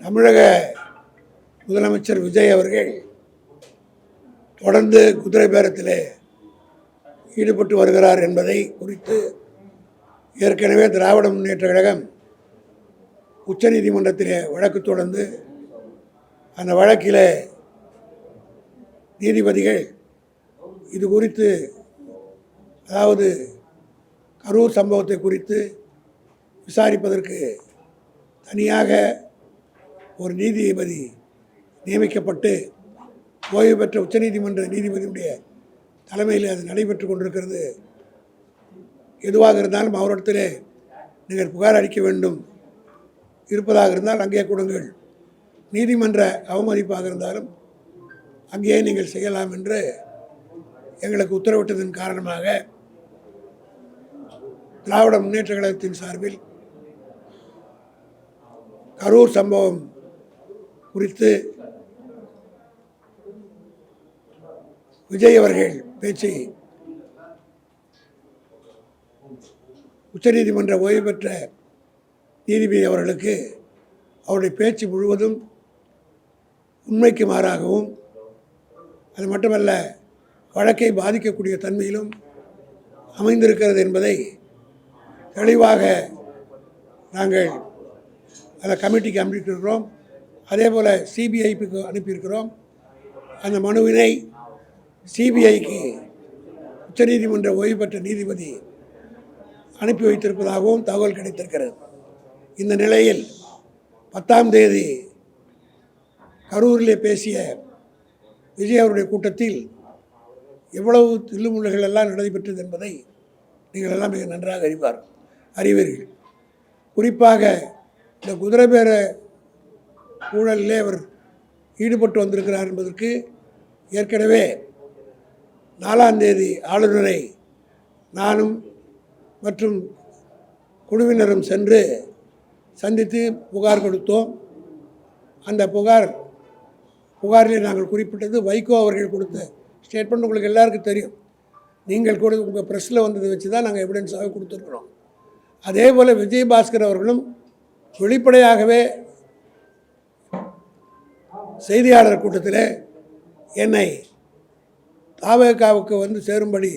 தமிழக முதலமைச்சர் விஜய் அவர்கள் தொடர்ந்து குதிரை பேரத்தில் ஈடுபட்டு வருகிறார் என்பதை குறித்து ஏற்கனவே திராவிட முன்னேற்ற கழகம் உச்சநீதிமன்றத்திலே வழக்கு தொடர்ந்து அந்த வழக்கில் நீதிபதிகள் இது குறித்து, அதாவது கரூர் சம்பவத்தை குறித்து விசாரிப்பதற்கு தனியாக ஒரு நீதிபதி நியமிக்கப்பட்டு ஓய்வு பெற்ற உச்சநீதிமன்ற நீதிபதியுடைய தலைமையில் அது நடைபெற்று கொண்டிருக்கிறது. எதுவாக இருந்தாலும் அவரிடத்திலே நீங்கள் புகார் அளிக்க வேண்டும், இருப்பதாக இருந்தால் அங்கே கொடுங்கள், நீதிமன்ற அவமதிப்பாக இருந்தாலும் அங்கேயே நீங்கள் செய்யலாம் என்று எங்களுக்கு உத்தரவிட்டதன் காரணமாக திராவிட முன்னேற்ற கழகத்தின் சார்பில் கரூர் சம்பவம் குறித்து விஜய் அவர்கள் பேச்சை உச்சநீதிமன்ற ஓய்வு பெற்ற நீதிபதி அவர்களுக்கு அவருடைய பேச்சு முழுவதும் உண்மைக்கு மாறாகவும், அது மட்டுமல்ல வழக்கை பாதிக்கக்கூடிய தன்மையிலும் அமைந்திருக்கிறது என்பதை தெளிவாக நாங்கள் அந்த கமிட்டிக்கு அனுப்பியிருக்கிறோம். அதே போல் சிபிஐக்கு அனுப்பியிருக்கிறோம். அந்த மனுவினை சிபிஐக்கு உச்சநீதிமன்ற ஓய்வு பெற்ற நீதிபதி அனுப்பி வைத்திருப்பதாகவும் தகவல் கிடைத்திருக்கிறது. இந்த நிலையில் 10ஆம் தேதி கரூரிலே பேசிய விஜய் அவருடைய கூட்டத்தில் எவ்வளவு தில்லுமுள்ளுகள் எல்லாம் நடைபெற்றது என்பதை நீங்கள் எல்லாம் மிக நன்றாக அறிவீர்கள். குறிப்பாக இந்த குதிரை பேர ஊழலிலே அவர் ஈடுபட்டு வந்திருக்கிறார் என்பதற்கு ஏற்கனவே 4ஆம் தேதி ஆளுநரை நானும் மற்றும் குழுவினரும் சென்று சந்தித்து புகார் கொடுத்தோம். அந்த புகாரிலே நாங்கள் குறிப்பிட்டது வைகோ அவர்கள் கொடுத்த ஸ்டேட்மெண்ட் உங்களுக்கு எல்லாருக்கும் தெரியும். நீங்கள் கூட உங்கள் ப்ரெஸ்ஸில் வந்ததை வச்சு தான் நாங்கள் எவிடன்ஸாக கொடுத்துருக்குறோம். அதே போல் விஜயபாஸ்கர் அவர்களும் வெளிப்படையாகவே செய்தியாளர் கூட்டத்தில் என்னை தாவேகாவுக்கு வந்து சேரும்படி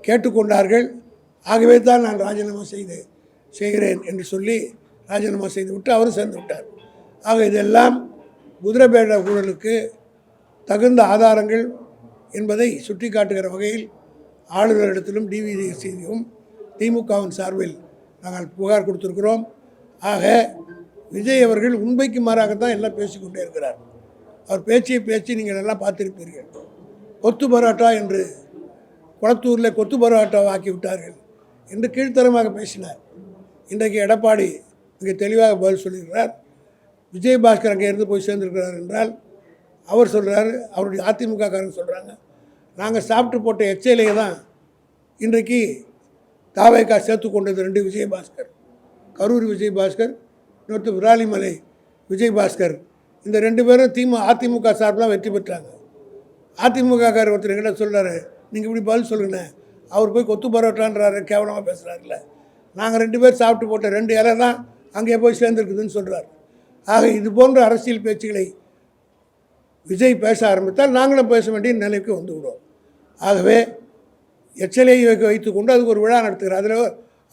கேட்டுக்கொண்டார்கள். ஆகவே தான் நான் ராஜினாமா செய்கிறேன் என்று சொல்லி ராஜினாமா செய்துவிட்டு அவரும் சேர்ந்து விட்டார். ஆக இதெல்லாம் குதிரைபேட ஊழலுக்கு தகுந்த ஆதாரங்கள் என்பதை சுட்டி காட்டுகிற வகையில் ஆளுநரிடத்திலும் டிவிசியும் திமுகவின் சார்பில் நாங்கள் புகார் கொடுத்துருக்கிறோம். ஆக விஜய் அவர்கள் உண்மைக்கு மாறாகத்தான் எல்லாம் பேசிக்கொண்டே இருக்கிறார். அவர் பேச்சு நீங்கள் எல்லாம் பார்த்திருப்பீர்கள். கொத்து பரோட்டா என்று குளத்தூரில் கொத்து பரோட்டா ஆக்கிவிட்டார்கள் என்று கீழ்த்தரமாக பேசினார். இன்றைக்கு எடப்பாடி மிக தெளிவாக பதில் சொல்லியிருக்கிறார். விஜயபாஸ்கர் அங்கே இருந்து போய் சேர்ந்திருக்கிறார் என்றால் அவர் சொல்கிறார், அவருடைய அதிமுககாரங்க சொல்கிறாங்க, நாங்கள் சாப்பிட்டு போட்ட எச்சையிலேயே தான் இன்றைக்கு தாவேக்கா சேர்த்து கொண்டது 2 விஜயபாஸ்கர், கரூர் விஜயபாஸ்கர், இன்னொருத்தர் விராலிமலை விஜயபாஸ்கர். இந்த 2 பேரும் அதிமுக சார்பில் வெற்றி பெற்றாங்க. அதிமுககாரர் ஒருத்தர் எங்கிட்ட சொல்கிறாரு, நீங்கள் இப்படி பதில் சொல்லுங்கண்ணே, அவர் போய் கொத்து பரோட்டான்றாரு, கேவலமாக பேசுகிறாருல்ல, நாங்கள் 2 பேர் சாப்பிட்டு போட்ட 2 இலை தான் அங்கே போய் சேர்ந்துருக்குதுன்னு சொல்கிறார். ஆக இது போன்ற அரசியல் பேச்சுகளை விஜய் பேச ஆரம்பித்தால் நாங்களும் பேச வேண்டிய நிலைக்கு வந்து விடுவோம். ஆகவே எச்சலையை வைத்துக்கொண்டு அதுக்கு ஒரு விழா நடத்துகிறார்.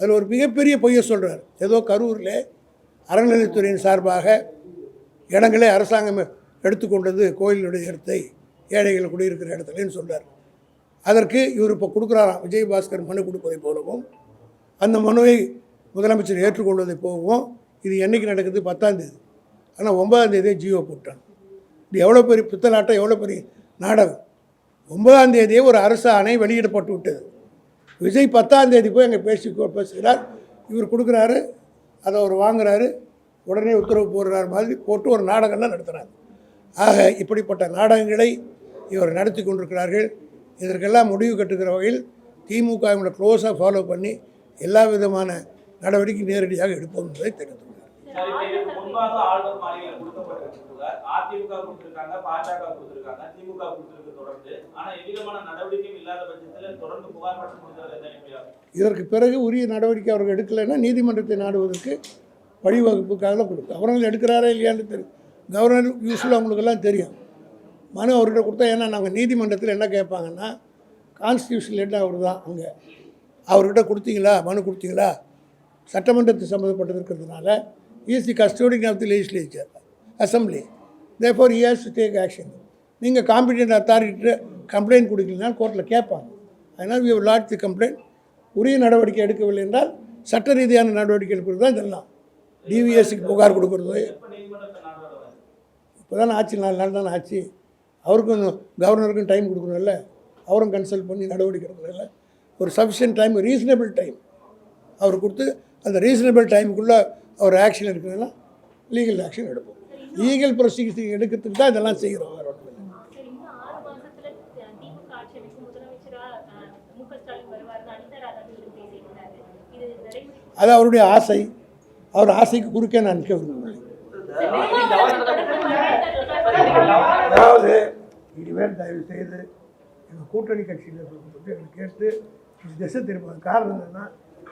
அதில் ஒரு மிகப்பெரிய பொய்யை சொல்கிறார். ஏதோ கரூரில் அறநிலையத்துறையின் சார்பாக இடங்களே அரசாங்கம் எடுத்துக்கொண்டது, கோயிலுடைய இடத்தை ஏழைகள் குடியிருக்கிற இடத்துலன்னு சொல்கிறார். அதற்கு இவர் இப்போ கொடுக்குறாராம், விஜயபாஸ்கர் மனு கொடுப்பதை போலவும் அந்த மனுவை முதலமைச்சர் ஏற்றுக்கொள்வதை போகவும். இது என்றைக்கு நடக்குது? 10ஆம் தேதி. ஆனால் 9ஆம் தேதியே ஜியோ போட்டான். இது எவ்வளோ பெரிய பித்தலாட்டம், எவ்வளோ பெரிய நாடகம். 9ஆம் தேதியே ஒரு அரசு ஆணை வெளியிடப்பட்டு விட்டது. விஜய் 10ஆம் தேதி போய் அங்கே பேசுகிறார். இவர் கொடுக்குறாரு, அதை அவர் வாங்குறாரு, உடனே உத்தரவு போடுறார் மாதிரி போட்டு ஒரு நாடகம்லாம் நடத்துகிறாங்க. ஆக இப்படிப்பட்ட நாடகங்களை இவர் நடத்தி கொண்டிருக்கிறார்கள். இதற்கெல்லாம் முடிவு கட்டுகிற வகையில் திமுக இவங்களை க்ளோஸாக ஃபாலோ பண்ணி எல்லா விதமான நடவடிக்கை நேரடியாக எடுப்போம் என்பதை தெரிவித்துள்ளார். இதற்கு பிறகு உரிய நடவடிக்கை அவர்கள் எடுக்கலைன்னா நீதிமன்றத்தை நாடுவதற்கு வழிவகுப்புக்காக கொடுக்கும். அவர்கள் எடுக்கிறாரா இல்லையான்னு தெரியும். கவர்னர் யூஸ்வலாக அவங்களுக்கெல்லாம் தெரியும். மனு அவர்கிட்ட கொடுத்தா, ஏன்னா நாங்கள் நீதிமன்றத்தில் என்ன கேட்பாங்கன்னா, கான்ஸ்டியூஷன் ஹெட் அவர் தான். அங்கே அவர்கிட்ட கொடுத்தீங்களா, மனு கொடுத்தீங்களா, சட்டமன்றத்துக்கு சம்மந்தப்பட்டது இருக்கிறதுனால is the custodian of the legislature assembly, therefore he has to take action. நீங்கள் காம்பிடென்ட் அத்தாரிட்டிகிட்ட கம்ப்ளைண்ட் கொடுக்கலனா கோர்ட்டில் கேட்பாங்க. அதனால் we have lodge the complaint. உரிய நடவடிக்கை எடுக்கவில்லை என்றால் சட்ட ரீதியான நடவடிக்கை எடுக்கிறது தான் இதெல்லாம். டிவிஎஸ்க்கு புகார் கொடுக்குறது இப்போ தானே ஆச்சு, 4 நாள் தானே ஆச்சு. அவருக்கும் கவர்னருக்கும் டைம் கொடுக்கணும்ல, அவரும் கன்சல்ட் பண்ணி நடவடிக்கை எடுக்கிறதில்ல. ஒரு சஃபிஷியன்ட் டைம், ரீசனபிள் டைம் அவர் கொடுத்து அந்த ரீசனபிள் டைமுக்குள்ளே அவர் ஆக்ஷன் எடுக்கிறதுனா லீகல் ஆக்ஷன் எடுப்போம். லீகல் ப்ரொசீஜர் எடுக்கிறதுக்கு தான் இதெல்லாம் செய்கிறோம். வேறு ஒன்றும் இல்லை. அது அவருடைய ஆசை. அவர் ஆசைக்கு குறுக்கே நான் நிற்க விரும்பவில்லை. அதாவது இனிமேல் தயவு செய்து எங்கள் கூட்டணி கட்சியில் பற்றி எங்களுக்கு கேட்டு திசை திரும்ப காரணம் என்னென்னா,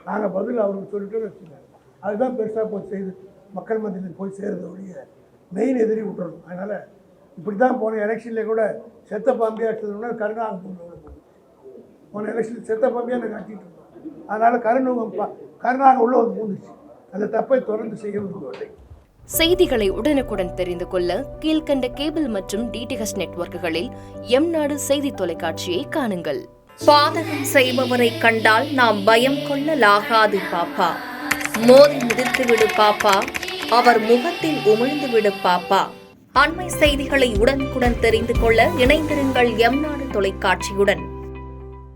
நாங்கள் பதில் அவருக்கு சொல்லிட்டோன்னு வச்சுக்கோங்க, அதுதான் பெருசாக போய் செய்து மக்கள் மத்தியில் போய் சேருது ஒழிய மெயின் எதிரி விட்டுறணும். அதனால் இப்படி தான் போன எலெக்ஷனில் கூட செத்த பாம்பியாக எடுத்ததுன்னா கருணாகூரில் போன எலெக்ஷனில் செத்த பாம்பியாக நாங்கள் கட்டிட்டு இருந்தோம். அதனால் கருணாக உள்ள வந்து பூந்துச்சு. அந்த தப்பை தொடர்ந்து செய்ய விரும்பவில்லை. செய்திகளை உடனுக்குடன் தெரிந்து கொள்ள கீழ்கண்ட கேபிள் மற்றும் டிடிஹெச் நெட்வொர்க்குகளில் எம்நாடு செய்தி தொலைக்காட்சியை காணுங்கள். பாதகம் செய்பவரை கண்டால் நாம் பயம் கொள்ளலாகாது பாப்பா. மோதி மிதித்து விடு பாப்பா, அவர் முகத்தில் உமிழ்ந்து விடு பாப்பா. அண்மை செய்திகளை உடனுக்குடன் தெரிந்து கொள்ள இணைந்திருங்கள் எம்நாடு தொலைக்காட்சியுடன்.